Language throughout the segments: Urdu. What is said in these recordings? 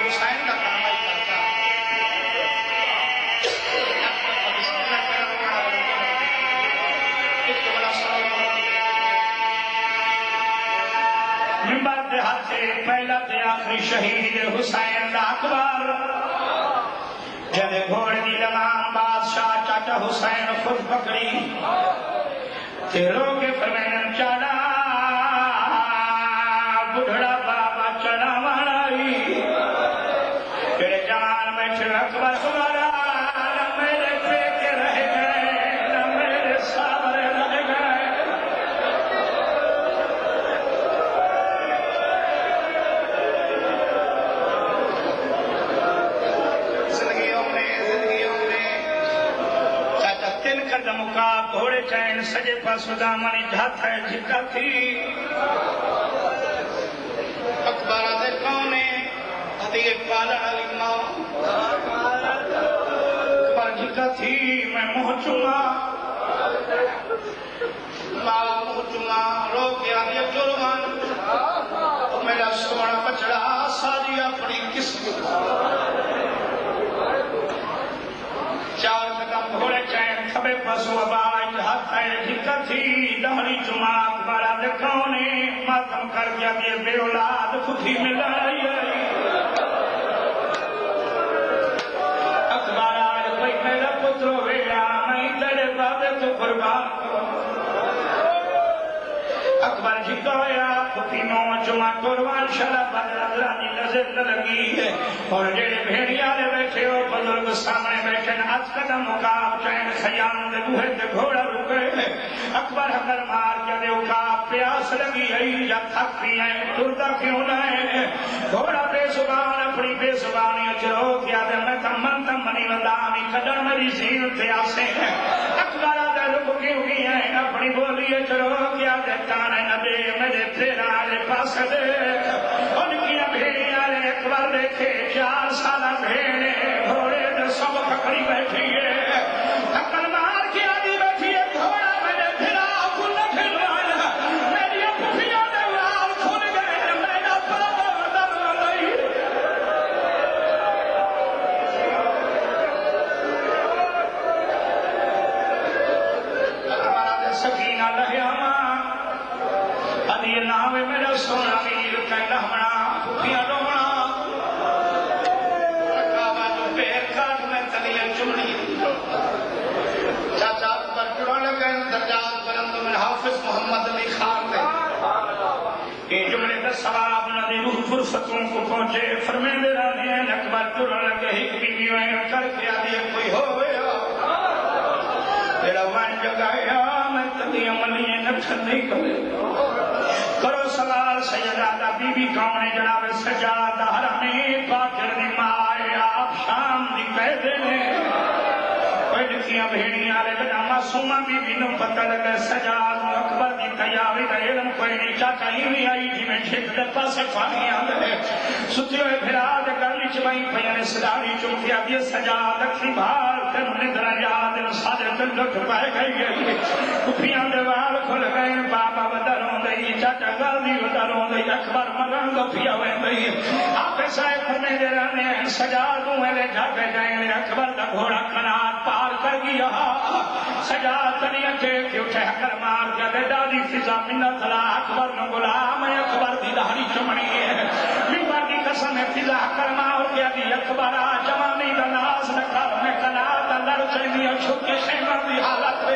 حسین کا کام کرتا منبر دے ہاتھ پہلا تے آخری شہید حسین دا اکبر جدے گھوڑ دی لگام بادشاہ چاچا حسین خود پکڑی تے رو کے فرمائن چاڑا بڑھڑا بابا چڑا مارائی تیرے جوان میں چھڑ اکبر ہمارا نہ میرے پیکے رہ گئے نہ میرے سامنے رہ گئے زندگیوں میں چاچا تین قدم کا گھوڑے چین سجے پاس دامنی جھاتا ہے جھکا تھی اکبر آدھے کونے حدیع پالن علی ماں اکبر جھکا تھی میں موہ چما ماں موہ چما رو کے آدھے جرمان میرا سونا بچڑا ساجی اپنی قسم چار قدم گھوڑے چین کھبے پسو آواز ہاتھ ہے جھکا تھی دہری چما اکبر آدھے کونے ماتم کر گیا دے بے اولاد خودی میں لڑائی اکبر آج کوئی میرا پتر ہویا میں تیرے بابے تو قربان اکبر جھکایا خودی نو چما قربان شرع بدر ادرانی نظر لگی ہے اور جیڑے بھیڑیا لے بیٹھے ہو بزرگ سامنے بیٹھے آج قدم مقاب چین خیام دے دوہے دے گھوڑا رکے اکبر حقر مار کیا دے اکاب پیاس لگی ہے یا تھک بھی ہیں ٹردہ کیوں نہ ہے گھوڑا بے زبان اپنی بے زبانی اچرو کیا دے میں تمن تمنی ودانی قدر میری زین تے آسے ہیں اکبر آدھے رک کیوں کی ہیں اپنی بولی اچرو کیا دے تانے نہ دے میرے پھیرا لے پاس دے ان کی بھیڑی آلے اکبر دیکھے 4 سالہ بھیڑے گھوڑے دے سب پکڑی بیٹھی ہے تکل مار کی آدھی بیٹھی ہے گھوڑا میرے پھرا کل پھروانا میری اپھیاں دے وال کھل گئے میرا پاپا در نہیں اکبر دے سکینہ لہیا ماں ادھی ناوے میرا سونا میر کہنا ہمنا پھیاں رونا رکاوہ جو پیر کاٹ میں تلیہ چمڑی چاچا پر جڑا لگے درجات بلند میں حافظ محمد علی خان نے یہ جملے کا ثواب نہ دے روح فرصتوں کو پہنچے فرمیندے رہنے ہیں اکبر جڑا لگے ایک بیوی وین کر کے آدھی کوئی ہو گیا تیرا وین جگایا میں تلیہ ملیہ نکھن نہیں کرو سوال سیدہ بی بی کون ہے جناب سجادہ حرمی باکر دی مائے آپ شام دی کہہ دینے کوئی لکھیاں بھیڑیاں لے بنا معصومہ بی بی نو پتہ لگے سجاد اکبر دی تیاری دا علم کوئی نہیں چاچا ہی نہیں آئی جی میں چھک دے پاسے پانی آدھے ستی ہوئے پھر آدھے گرلی چبائی پیانے صداری چمکی آدھی سجاد اکھی بھار تن ندرہ یاد ان سادے تن لٹ پائے گئی کپیاں دے وال کھل گئے بابا بدروں دے چاچا گردی وداروں دے اکبر مگن دو پیا ہوئے دے آپ سائے فرمے دے رہنے ہیں سجادوں میں لے جاگے جائیں لے اکبر دا گھوڑا کنات پار کر گیا سجاد تنی اچھے کہ اٹھے حکر مار کیا دے دادی فضا منت لا اکبر نو غلام ہے اکبر دی دہری چمڑی ہے منبر کی قسم ہے فضا حکر مار کیا دی اکبر آ جوانی دا ناز نکر میں کنات لڑ چلی چھکے شیمر دی حالت میں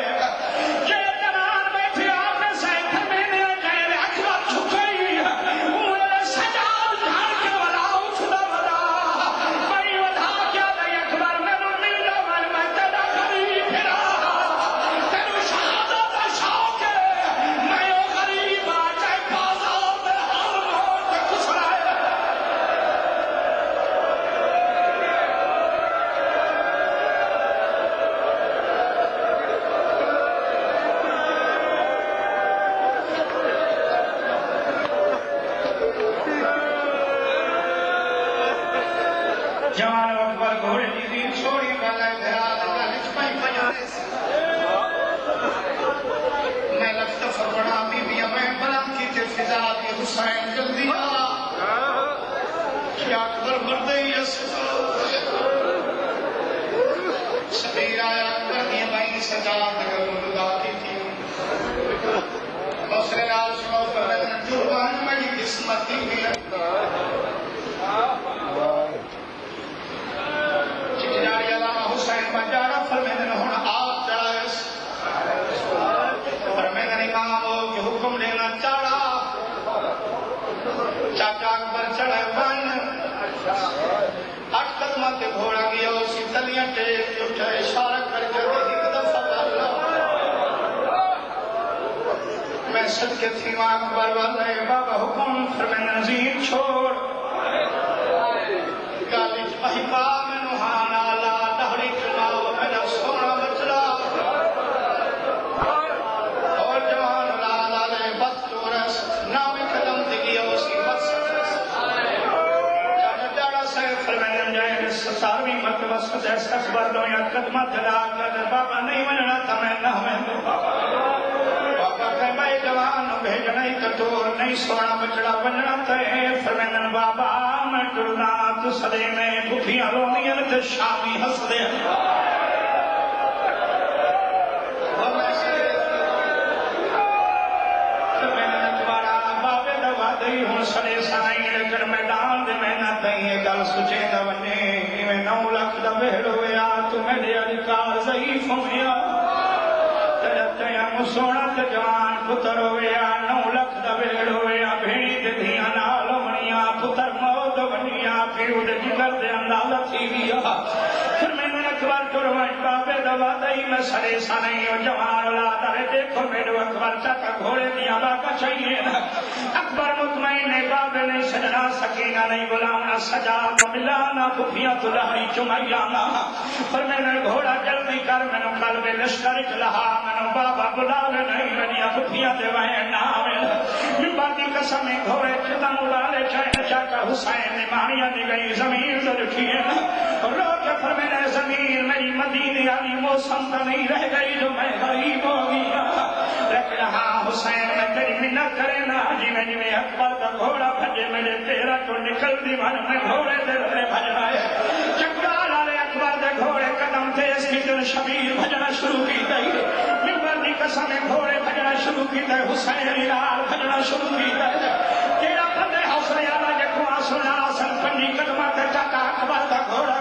جوان اکبر گھوڑے دی دین چھوڑی والا گھرات گلچ پائی پجانے میں لگتا فربڑا بی بی میں بلند کی تے فضا دی حسین جلدی کیا اکبر بردے یس شبیر آیا اکبر دی بھائی سجاد اگر مدعا کی تھی دوسرے نال سنو فرمائے جربان میری قسمت ہی بھی چکجاری علامہ حسین بجارہ فرمائے ہون آپ چڑھائے فرمائے امام ہو کہ حکم لینا چاڑا چاچا اکبر چڑھے بن 8 قدمہ تے گھوڑا گیا اسی تلیاں ٹیک کے اٹھا اشارہ کر کے ایک دفعہ اللہ میں صدقے تھی ماں اکبر والے بابا حکم فرمائے نظیر چھوڑ گالج احبا میں نوحانا لا دہری چناو میرا سونا بچڑا اور جوان لالا لے بس چورس نامی قدم دگی اسی بس جاڑا سے فرمائے جائے 17ویں مرتبہ سجیس اکبر دو یا قدمہ دلا کر بابا نہیں مننا تھا میں نہ میں بابا کہ میں جوان بھیجنا ہی کتور نہیں سونا بچڑا بننا تے فرمائے بابا میں ٹرنا تو صدے میں بھوکیاں رونیاں تے شامی ہس دے ہوں سڑے سائیں لیکن میدان دے میں نہ تھی گل سچے نہ بنے میں 9 لاکھ دا بہڑ ہویا تو میرے ادھکار ضعیف ہویا تیرا سونا تے جوان پتر ہویا 9 لاکھ دا بہڑ ہویا بھیڑی تے دھیاں نال بنیا پتر موت بنیا پیو دے جگر دے انداز تھی گیا پھر میں نے اکبر ٹروائی بابے دوا دئی میں سڑے سائیں جوان لا دے دیکھو میرے اکبر چاکا گھوڑے دیا باقا چاہیے اکبر مطمئن نے بابے نہیں سجنا سکینہ نہیں بلانا سجاد ملانا بھوکیاں تو لہری چمائیانا پر میں نے گھوڑا جلدی کر میں نے قلب لشکر چلہا میں نے بابا بلا لے نہیں منیا بھوکیاں تے وہیں نامل ممبر دی قسمیں گھوڑے چدم اڑا لے چاہے چاکا حسین نے ماریاں دی گئی زمین سے رکھیے رو کے پر میں نے زمین میری مدینی علی موسم تو نہیں رہ گئی جو میں غریب ہو گیا لیکن ہاں حسین میں تیری منت کرے نا جی میں اکبر کا گھوڑا بھجے میرے تیرا تو نکل دی من میں گھوڑے دے رہے بھجنا ہے چکرا لالے اکبر دے گھوڑے قدم تے اس کی دن شبیر بھجنا شروع کی گئی ممبر دی قسم گھوڑے بھجنا شروع کی گئی حسین لال بھجنا شروع کی گئی تیرا بندے حوصلے آلہ جکو آسنا سن پنی قدمہ تے چکا اکبر کا گھوڑا